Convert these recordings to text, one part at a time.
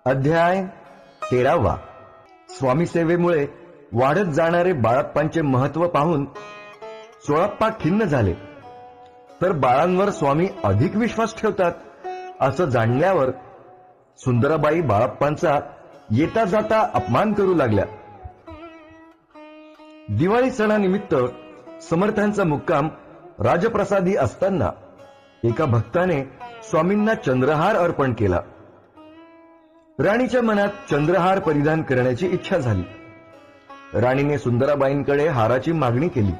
अध्याय 13वा. स्वामी सेवेमुळे वाढत जाणारे बाळप्पांचे महत्व पाहून चोळप्पा खिन्न झाले. तर बाळांवर स्वामी अधिक विश्वास ठेवतात असं जाणल्यावर सुंदराबाई बाळप्पांचा येता जाता अपमान करू लागल्या. दिवाळी सणानिमित्त समर्थांचा मुक्काम राजप्रसादी असताना एका भक्ताने स्वामींना चंद्रहार अर्पण केला. राणीच्या मनात चंद्रहार परिधान करण्याची इच्छा झाली. राणीने सुंदराबाईंकडे हाराची मागणी केली.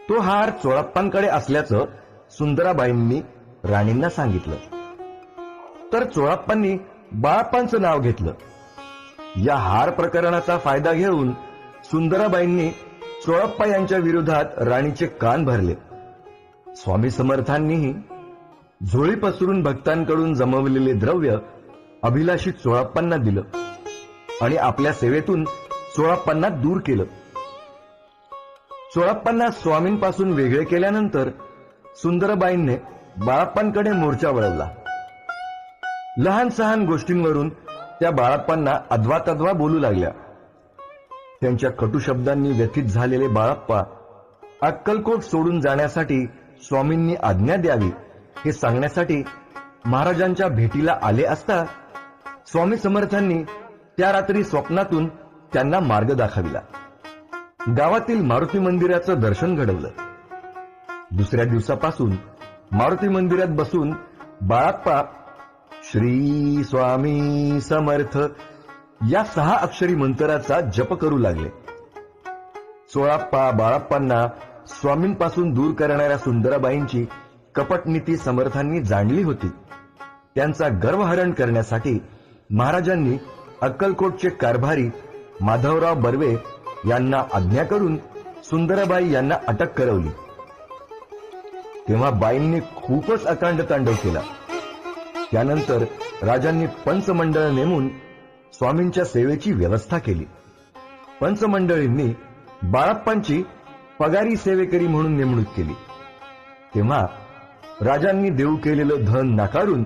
तो हार चोळप्पांकडे असल्याचं सुंदराबाईंनी राणींना सांगितलं. तर चोळप्पांनी बाळप्पांचं नाव घेतलं. या हार प्रकरणाचा फायदा घेऊन सुंदराबाईंनी चोळप्पा यांच्या विरोधात राणीचे कान भरले. स्वामी समर्थांनीही झोळी पसरून भक्तांकडून जमवलेले द्रव्य अभिलाषी चोळप्पांना दिलं आणि आपल्या सेवेतून चोळप्पांना दूर केलं. चोळप्पांना स्वामींपासून वेगळे केल्यानंतर सुंदराबाईंनी बाळप्पांकडे मोर्चा वळवला. लहान सहान गोष्टींवरून त्या बाळप्पांना अद्वा बोलू लागल्या. त्यांच्या कटू शब्दांनी व्यथित झालेले बाळप्पा अक्कलकोट सोडून जाण्यासाठी स्वामींनी आज्ञा द्यावी हे सांगण्यासाठी महाराजांच्या भेटीला आले असता स्वामी समर्थांनी त्या रात्री स्वप्नातून त्यांना मार्ग दाखविला. गावातील मारुती मंदिराचं दर्शन घडवलं. दुसऱ्या दिवसापासून मारुती मंदिरात बसून बाळप्पा श्री स्वामी समर्थ या 6 अक्षरी मंत्राचा जप करू लागले. चोळप्पा बाळप्पांना स्वामींपासून दूर करणाऱ्या सुंदराबाईंची कपटनीती समर्थांनी जाणली होती. त्यांचा गर्वहरण करण्यासाठी महाराजांनी अक्कलकोटचे कारभारी माधवराव बर्वे यांना आज्ञा करून सुंदराबाई यांना अटक करवली. तेव्हा बाईंनी खूपच अकांड तांडव केला. त्यानंतर राजांनी पंचमंडळ नेमून स्वामींच्या सेवेची व्यवस्था केली. पंचमंडळींनी बाळप्पांची पगारी सेवेकरी म्हणून नेमणूक केली. तेव्हा राजांनी देऊ केलेलं धन नाकारून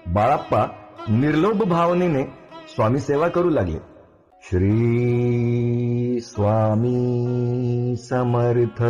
बाळप्पा निर्लोभ भावनेने स्वामी सेवा करू लागले. श्री स्वामी समर्थ.